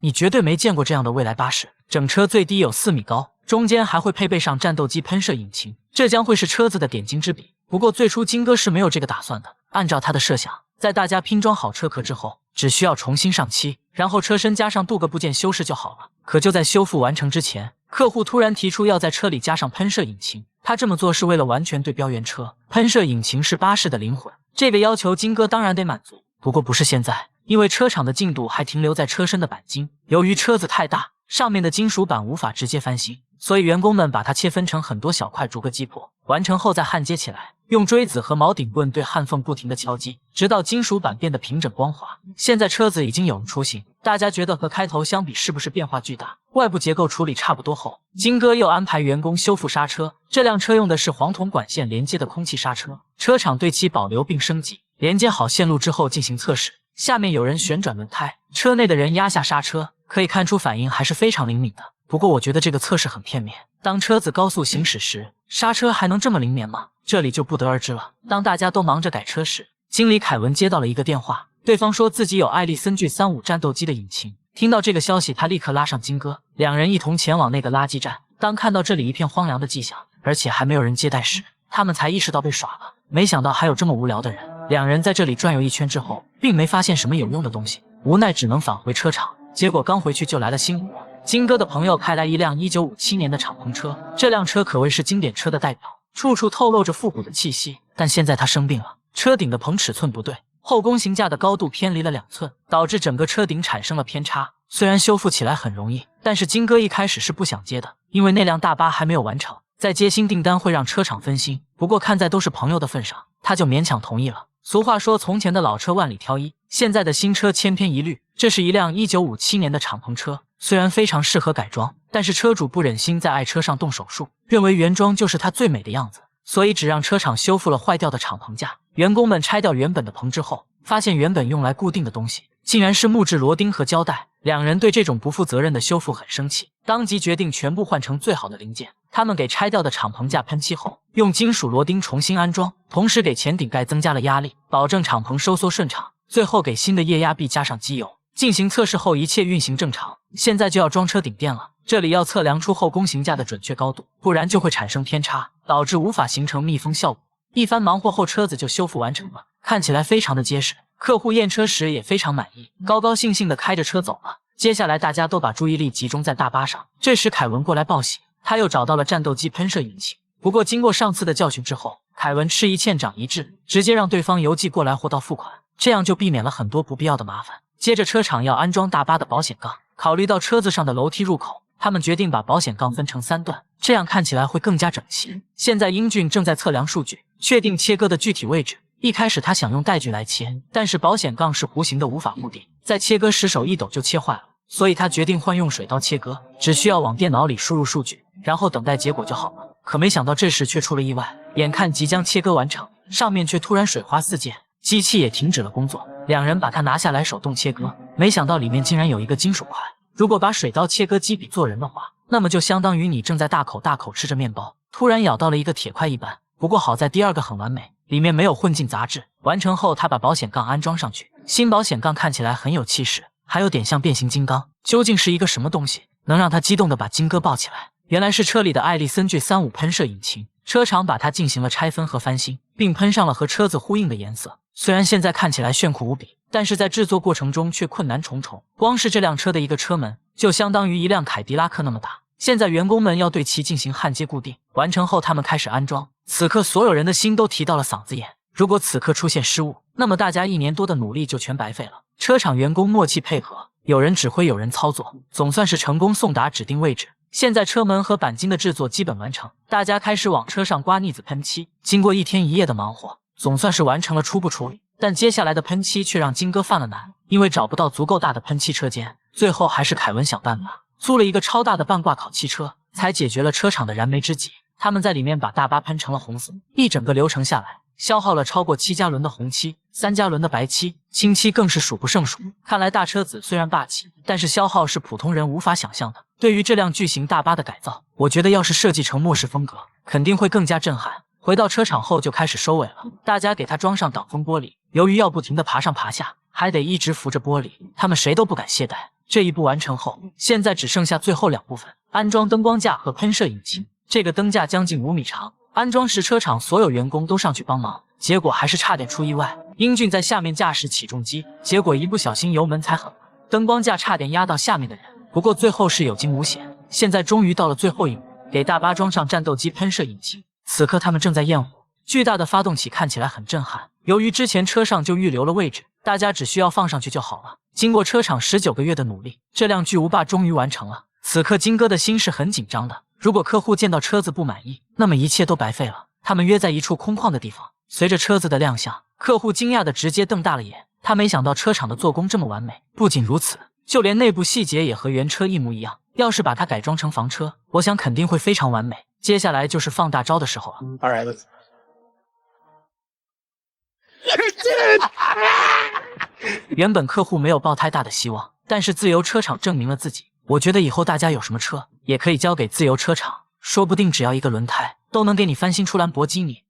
你绝对没见过这样的未来巴士，整车最低有4米高，中间还会配备上战斗机喷射引擎，这将会是车子的点睛之笔。不过最初金哥是没有这个打算的，按照他的设想，在大家拼装好车壳之后，只需要重新上漆，然后车身加上镀铬部件修饰就好了。可就在修复完成之前，客户突然提出要在车里加上喷射引擎，他这么做是为了完全对标原车，喷射引擎是巴士的灵魂，这个要求金哥当然得满足。不过不是现在，因为车厂的进度还停留在车身的钣金，由于车子太大，上面的金属板无法直接翻新，所以员工们把它切分成很多小块，逐个击破，完成后再焊接起来，用锥子和铆顶棍对焊缝不停地敲击，直到金属板变得平整光滑。现在车子已经有了雏形，大家觉得和开头相比是不是变化巨大？外部结构处理差不多后，金哥又安排员工修复刹车，这辆车用的是黄铜管线连接的空气刹车，车厂对其保留并升级，连接好线路之后进行测试。下面有人旋转轮胎，车内的人压下刹车，可以看出反应还是非常灵敏的。不过我觉得这个测试很片面，当车子高速行驶时，刹车还能这么灵敏吗？这里就不得而知了。当大家都忙着改车时，经理凯文接到了一个电话，对方说自己有艾利森巨35战斗机的引擎。听到这个消息，他立刻拉上金哥，两人一同前往那个垃圾站。当看到这里一片荒凉的迹象，而且还没有人接待时，他们才意识到被耍了。没想到还有这么无聊的人。两人在这里转悠一圈之后，并没发现什么有用的东西，无奈只能返回车厂。结果刚回去就来了新活，金哥的朋友开来一辆1957年的敞篷车，这辆车可谓是经典车的代表，处处透露着复古的气息。但现在他生病了，车顶的棚尺寸不对，后弓形架的高度偏离了2寸，导致整个车顶产生了偏差。虽然修复起来很容易，但是金哥一开始是不想接的，因为那辆大巴还没有完成，再接新订单会让车厂分心。不过看在都是朋友的份上，他就勉强同意了。俗话说，从前的老车万里挑一，现在的新车千篇一律。这是一辆1957年的敞篷车，虽然非常适合改装，但是车主不忍心在爱车上动手术，认为原装就是它最美的样子，所以只让车厂修复了坏掉的敞篷架。员工们拆掉原本的棚之后，发现原本用来固定的东西竟然是木质螺钉和胶带，两人对这种不负责任的修复很生气，当即决定全部换成最好的零件。他们给拆掉的敞篷架喷漆后，用金属螺钉重新安装，同时给前顶盖增加了压力，保证敞篷收缩顺畅。最后给新的液压臂加上机油，进行测试后一切运行正常。现在就要装车顶垫了，这里要测量出后弓形架的准确高度，不然就会产生偏差，导致无法形成密封效果。一番忙活后，车子就修复完成了，看起来非常的结实。客户验车时也非常满意，高高兴兴地开着车走了。接下来大家都把注意力集中在大巴上，这时凯文过来报喜，他又找到了战斗机喷射引擎。不过经过上次的教训之后，凯文吃一堑长一智，直接让对方邮寄过来货到付款，这样就避免了很多不必要的麻烦。接着车厂要安装大巴的保险杠，考虑到车子上的楼梯入口，他们决定把保险杠分成3段，这样看起来会更加整齐。现在英俊正在测量数据，确定切割的具体位置。一开始他想用带锯来切，但是保险杠是弧形的，无法固定，在切割时手一抖就切坏了，所以他决定换用水刀切割，只需要往电脑里输入数据，然后等待结果就好了。可没想到这时却出了意外，眼看即将切割完成，上面却突然水花四溅，机器也停止了工作。两人把它拿下来手动切割，没想到里面竟然有一个金属块。如果把水刀切割机比做人的话，那么就相当于你正在大口吃着面包，突然咬到了一个铁块一般。不过好在第二个很完美，里面没有混进杂质。完成后，他把保险杠安装上去，新保险杠看起来很有气势，还有点像变形金刚。究竟是一个什么东西，能让他激动地把金哥抱起来？原来是车里的艾利森巨35喷射引擎，车厂把它进行了拆分和翻新，并喷上了和车子呼应的颜色。虽然现在看起来炫酷无比，但是在制作过程中却困难重重。光是这辆车的一个车门就相当于一辆凯迪拉克那么大。现在员工们要对其进行焊接固定，完成后他们开始安装。此刻所有人的心都提到了嗓子眼，如果此刻出现失误，那么大家1年多的努力就全白费了。车厂员工默契配合，有人指挥有人操作，总算是成功送达指定位置。现在车门和钣金的制作基本完成，大家开始往车上刮腻子喷漆。经过1天1夜的忙活，总算是完成了初步处理，但接下来的喷漆却让金哥犯了难，因为找不到足够大的喷漆车间，最后还是凯文想办法租了一个超大的半挂烤漆车，才解决了车厂的燃眉之急。他们在里面把大巴喷成了红色，一整个流程下来消耗了超过7加仑的红漆，3加仑的白漆，清漆更是数不胜数。看来大车子虽然霸气，但是消耗是普通人无法想象的。对于这辆巨型大巴的改造，我觉得要是设计成末世风格，肯定会更加震撼。回到车厂后就开始收尾了，大家给它装上挡风玻璃，由于要不停地爬上爬下，还得一直扶着玻璃，他们谁都不敢懈怠。这一步完成后，现在只剩下最后2部分：安装灯光架和喷射引擎。这个灯架将近5米长，安装时车厂所有员工都上去帮忙，结果还是差点出意外。英俊在下面驾驶起重机，结果一不小心油门踩狠了，灯光架差点压到下面的人，不过最后是有惊无险。现在终于到了最后一幕，给大巴装上战斗机喷射引擎。此刻他们正在验火，巨大的发动机看起来很震撼。由于之前车上就预留了位置，大家只需要放上去就好了。经过车厂19个月的努力，这辆巨无霸终于完成了。此刻金哥的心是很紧张的，如果客户见到车子不满意，那么一切都白费了。他们约在一处空旷的地方，随着车子的亮相，客户惊讶的直接瞪大了眼，他没想到车厂的做工这么完美。不仅如此，就连内部细节也和原车一模一样，要是把它改装成房车，我想肯定会非常完美。接下来就是放大招的时候了。All right, let's... 原本客户没有抱太大的希望，但是自由车厂证明了自己。我觉得以后大家有什么车也可以交给自由车厂，说不定只要一个轮胎都能给你翻新出兰博基尼。